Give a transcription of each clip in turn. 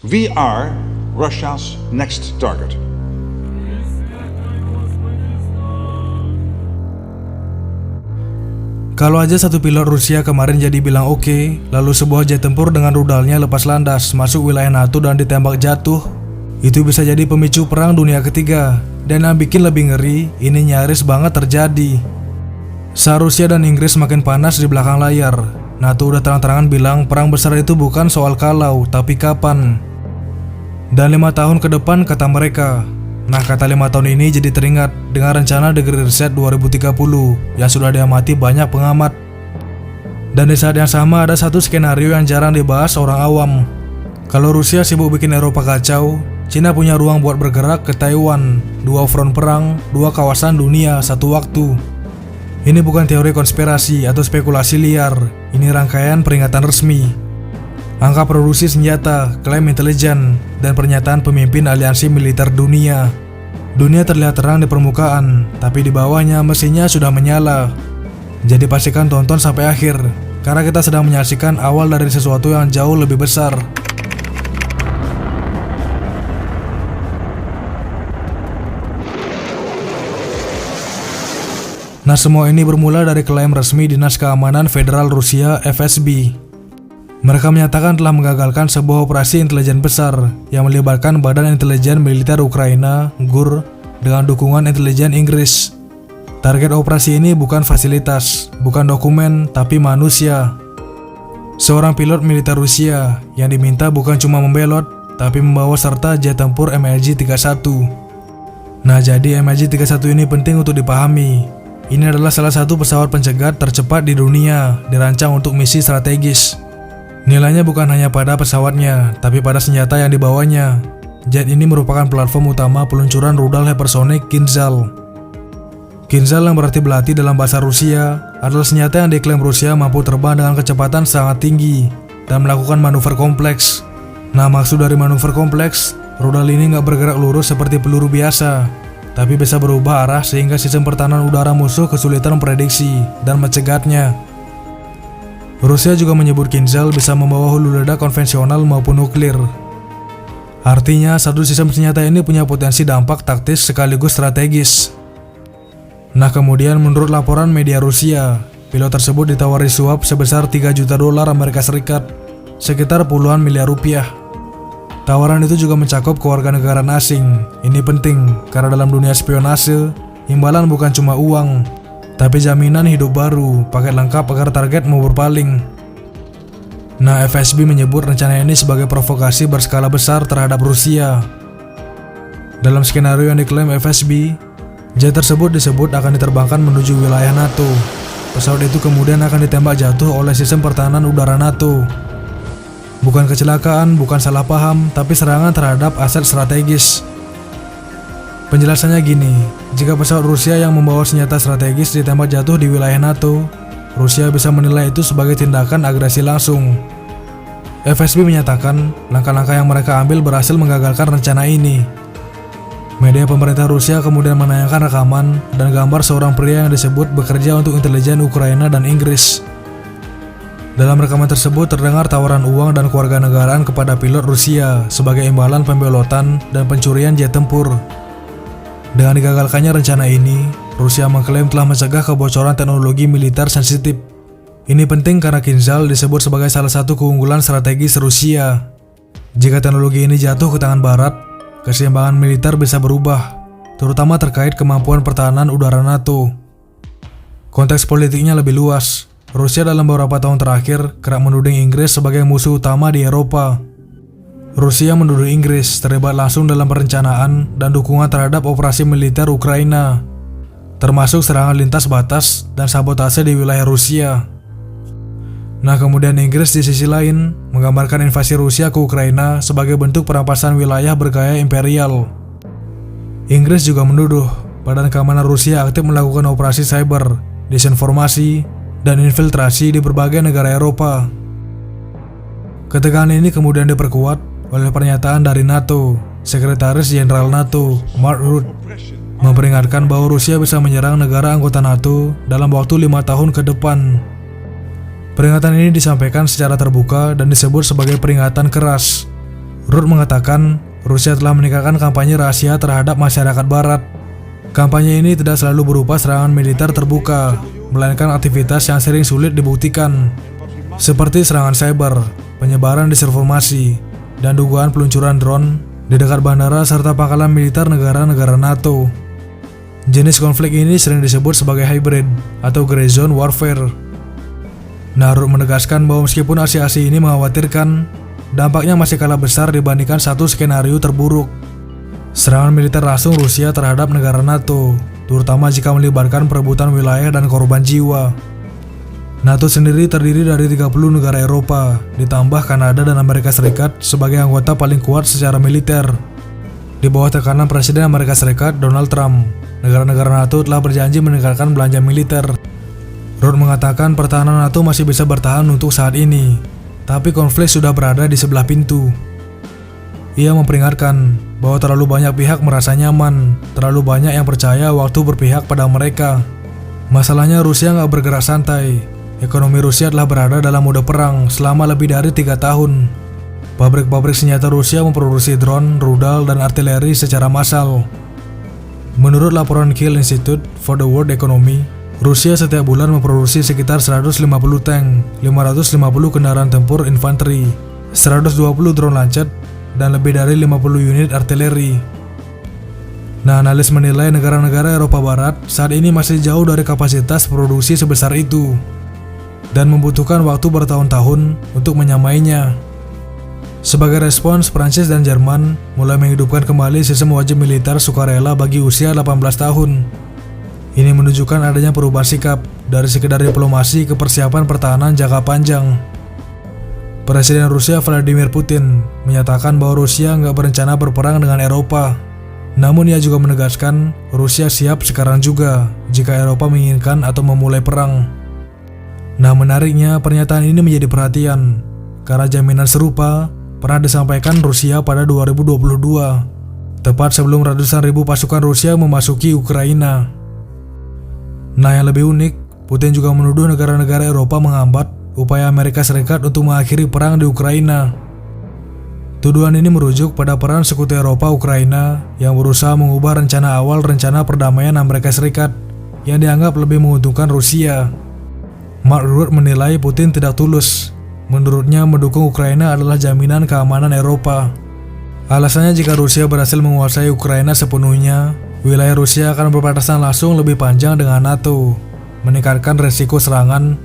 We are Russia's next target. Kalau aja satu pilot Rusia kemarin jadi bilang oke, lalu sebuah jet tempur dengan rudalnya lepas landas masuk wilayah NATO dan ditembak jatuh, itu bisa jadi pemicu perang dunia ketiga. Dan yang bikin lebih ngeri, ini nyaris banget terjadi. Saat Rusia dan Inggris makin panas di belakang layar, NATO udah terang-terangan bilang perang besar itu bukan soal kalau, tapi kapan. Dan 5 tahun ke depan kata mereka. Nah, kata 5 tahun ini jadi teringat dengan rencana The Great Reset 2030 yang sudah diamati banyak pengamat. Dan di saat yang sama ada satu skenario yang jarang dibahas orang awam. Kalau Rusia sibuk bikin Eropa kacau, Cina punya ruang buat bergerak ke Taiwan. 2 front perang, 2 kawasan dunia satu waktu. Ini bukan teori konspirasi atau spekulasi liar, ini rangkaian peringatan resmi. Angka produksi senjata, klaim intelijen, dan pernyataan pemimpin aliansi militer dunia. Dunia terlihat terang di permukaan, tapi di bawahnya mesinnya sudah menyala. Jadi pastikan tonton sampai akhir, karena kita sedang menyaksikan awal dari sesuatu yang jauh lebih besar. Nah, semua ini bermula dari klaim resmi Dinas Keamanan Federal Rusia (FSB). Mereka menyatakan telah menggagalkan sebuah operasi intelijen besar yang melibatkan Badan Intelijen Militer Ukraina (GUR) dengan dukungan intelijen Inggris. Target operasi ini bukan fasilitas, bukan dokumen, tapi manusia. Seorang pilot militer Rusia yang diminta bukan cuma membelot, tapi membawa serta jet tempur MiG-31. Nah, jadi MiG-31 ini penting untuk dipahami. Ini adalah salah satu pesawat pencegat tercepat di dunia, dirancang untuk misi strategis. Nilainya bukan hanya pada pesawatnya, tapi pada senjata yang dibawanya. Jet ini merupakan platform utama peluncuran rudal hypersonic Kinzhal. Kinzhal yang berarti belati dalam bahasa Rusia adalah senjata yang diklaim Rusia mampu terbang dengan kecepatan sangat tinggi dan melakukan manuver kompleks. Nah, maksud dari manuver kompleks, rudal ini nggak bergerak lurus seperti peluru biasa, tapi bisa berubah arah sehingga sistem pertahanan udara musuh kesulitan memprediksi dan mencegatnya. Rusia juga menyebut Kinzhal bisa membawa hulu ledak konvensional maupun nuklir. Artinya, satu sistem senjata ini punya potensi dampak taktis sekaligus strategis. Nah, kemudian menurut laporan media Rusia, pilot tersebut ditawari suap sebesar 3 juta dolar Amerika Serikat, sekitar puluhan miliar rupiah. Tawaran itu juga mencakup kewarganegaraan asing. Ini penting, karena dalam dunia spionase, imbalan bukan cuma uang, tapi jaminan hidup baru, paket lengkap agar target mau berpaling. Nah, FSB menyebut rencana ini sebagai provokasi berskala besar terhadap Rusia. Dalam skenario yang diklaim FSB, jet tersebut disebut akan diterbangkan menuju wilayah NATO. Pesawat itu kemudian akan ditembak jatuh oleh sistem pertahanan udara NATO. Bukan kecelakaan, bukan salah paham, tapi serangan terhadap aset strategis. Penjelasannya gini, jika pesawat Rusia yang membawa senjata strategis ditembak jatuh di wilayah NATO, Rusia bisa menilai itu sebagai tindakan agresi langsung. FSB menyatakan langkah-langkah yang mereka ambil berhasil menggagalkan rencana ini. Media pemerintah Rusia kemudian menayangkan rekaman dan gambar seorang pria yang disebut bekerja untuk intelijen Ukraina dan Inggris. Dalam rekaman tersebut terdengar tawaran uang dan kewarganegaraan kepada pilot Rusia sebagai imbalan pembelotan dan pencurian jet tempur. Dengan digagalkannya rencana ini, Rusia mengklaim telah mencegah kebocoran teknologi militer sensitif. Ini penting karena Kinzhal disebut sebagai salah satu keunggulan strategis Rusia. Jika teknologi ini jatuh ke tangan Barat, keseimbangan militer bisa berubah, terutama terkait kemampuan pertahanan udara NATO. Konteks politiknya lebih luas. Rusia dalam beberapa tahun terakhir kerap menuding Inggris sebagai musuh utama di Eropa. Rusia menuduh Inggris terlibat langsung dalam perencanaan dan dukungan terhadap operasi militer Ukraina, termasuk serangan lintas batas dan sabotase di wilayah Rusia. Nah, kemudian Inggris di sisi lain menggambarkan invasi Rusia ke Ukraina sebagai bentuk perampasan wilayah bergaya imperial. Inggris juga menuduh Badan Keamanan Rusia aktif melakukan operasi cyber, disinformasi, dan infiltrasi di berbagai negara Eropa. Ketegangan ini kemudian diperkuat oleh pernyataan dari NATO. Sekretaris Jenderal NATO, Mark Rutte, memperingatkan bahwa Rusia bisa menyerang negara anggota NATO dalam waktu 5 tahun ke depan. Peringatan ini disampaikan secara terbuka dan disebut sebagai peringatan keras. Rudd mengatakan Rusia telah meningkatkan kampanye rahasia terhadap masyarakat barat. Kampanye ini tidak selalu berupa serangan militer terbuka, melainkan aktivitas yang sering sulit dibuktikan, seperti serangan cyber, penyebaran disinformasi, dan dugaan peluncuran drone di dekat bandara serta pangkalan militer negara-negara NATO. Jenis konflik ini sering disebut sebagai hybrid atau gray zone warfare. Rudd menegaskan bahwa meskipun aksi-aksi ini mengkhawatirkan, dampaknya masih kalah besar dibandingkan satu skenario terburuk. Serangan militer langsung Rusia terhadap negara NATO, terutama jika melibatkan perebutan wilayah dan korban jiwa. NATO sendiri terdiri dari 30 negara Eropa, ditambah Kanada dan Amerika Serikat sebagai anggota paling kuat secara militer. Di bawah tekanan Presiden Amerika Serikat Donald Trump, negara-negara NATO telah berjanji meningkatkan belanja militer. Rudd mengatakan pertahanan NATO masih bisa bertahan untuk saat ini, tapi konflik sudah berada di sebelah pintu. Ia memperingatkan bahwa terlalu banyak pihak merasa nyaman, terlalu banyak yang percaya waktu berpihak pada mereka. Masalahnya Rusia nggak bergerak santai. Ekonomi Rusia telah berada dalam mode perang selama lebih dari 3 tahun. Pabrik-pabrik senjata Rusia memproduksi drone, rudal, dan artileri secara massal. Menurut laporan Kiel Institute for the World Economy, Rusia setiap bulan memproduksi sekitar 150 tank, 550 kendaraan tempur infanteri, 120 drone lancet, dan lebih dari 50 unit artileri. Analis menilai negara-negara Eropa Barat saat ini masih jauh dari kapasitas produksi sebesar itu dan membutuhkan waktu bertahun-tahun untuk menyamainya. Sebagai respons, Prancis dan Jerman mulai menghidupkan kembali sistem wajib militer sukarela bagi usia 18 tahun. Ini menunjukkan adanya perubahan sikap dari sekedar diplomasi ke persiapan pertahanan jangka panjang. Presiden Rusia Vladimir Putin menyatakan bahwa Rusia nggak berencana berperang dengan Eropa. Namun ia juga menegaskan Rusia siap sekarang juga jika Eropa menginginkan atau memulai perang. Menariknya pernyataan ini menjadi perhatian karena jaminan serupa pernah disampaikan Rusia pada 2022, tepat sebelum ratusan ribu pasukan Rusia memasuki Ukraina. Yang lebih unik, Putin juga menuduh negara-negara Eropa menghambat upaya Amerika Serikat untuk mengakhiri perang di Ukraina. Tuduhan ini merujuk pada peran sekutu Eropa Ukraina yang berusaha mengubah rencana perdamaian Amerika Serikat yang dianggap lebih menguntungkan Rusia. Mark Rutte menilai Putin tidak tulus. Menurutnya mendukung Ukraina adalah jaminan keamanan Eropa. Alasannya jika Rusia berhasil menguasai Ukraina sepenuhnya, wilayah Rusia akan berbatasan langsung lebih panjang dengan NATO, meningkatkan resiko serangan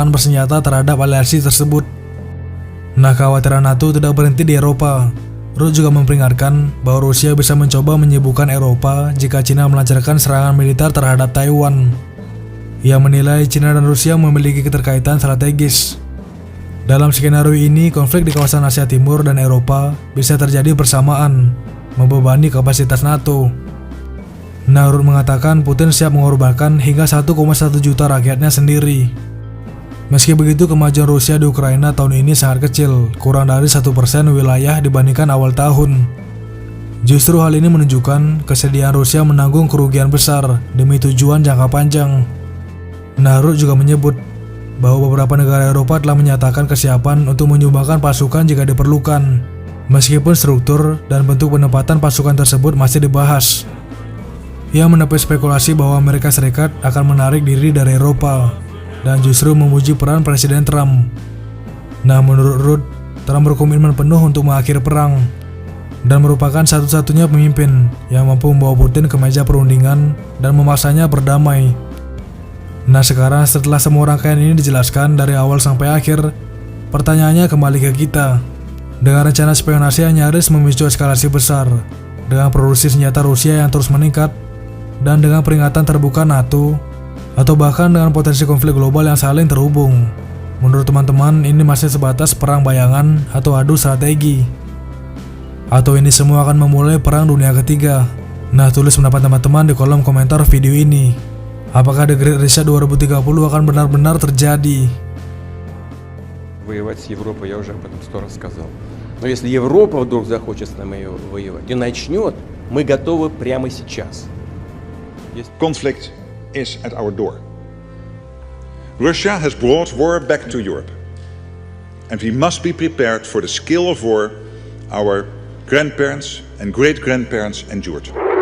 bersenjata terhadap aliansi tersebut. Kekhawatiran NATO tidak berhenti di Eropa. Rutte juga memperingatkan bahwa Rusia bisa mencoba menyibukkan Eropa jika Cina melancarkan serangan militer terhadap Taiwan. Ia menilai Cina dan Rusia memiliki keterkaitan strategis. Dalam skenario ini, konflik di kawasan Asia Timur dan Eropa bisa terjadi bersamaan, membebani kapasitas NATO. Rutte mengatakan Putin siap mengorbankan hingga 1,1 juta rakyatnya sendiri. Meski begitu, kemajuan Rusia di Ukraina tahun ini sangat kecil, kurang dari 1% wilayah dibandingkan awal tahun. Justru hal ini menunjukkan kesediaan Rusia menanggung kerugian besar demi tujuan jangka panjang. Rutte juga menyebut bahwa beberapa negara Eropa telah menyatakan kesiapan untuk menyumbangkan pasukan jika diperlukan, meskipun struktur dan bentuk penempatan pasukan tersebut masih dibahas. Ia menepis spekulasi bahwa Amerika Serikat akan menarik diri dari Eropa dan justru memuji peran Presiden Trump. Menurut Rutte, Trump berkomitmen penuh untuk mengakhiri perang dan merupakan satu-satunya pemimpin yang mampu membawa Putin ke meja perundingan dan memaksanya berdamai. Sekarang setelah semua rangkaian ini dijelaskan dari awal sampai akhir, pertanyaannya kembali ke kita. Dengan rencana spionase yang nyaris memicu eskalasi besar, dengan produksi senjata Rusia yang terus meningkat, dan dengan peringatan terbuka NATO, atau bahkan dengan potensi konflik global yang saling terhubung, menurut teman-teman ini masih sebatas perang bayangan atau adu strategi? Atau ini semua akan memulai perang dunia ketiga? Tulis pendapat teman-teman di kolom komentar video ini. Apakah The Great Reset 2030 akan benar-benar terjadi? Воевать с Европой я уже об этом 100 раз сказал. Но если Европа вдруг захочет с нами воевать и начнет, мы готовы прямо сейчас. Conflict is at our door. Russia has brought war back to Europe, and we must be prepared for the scale of war our grandparents and great-grandparents endured.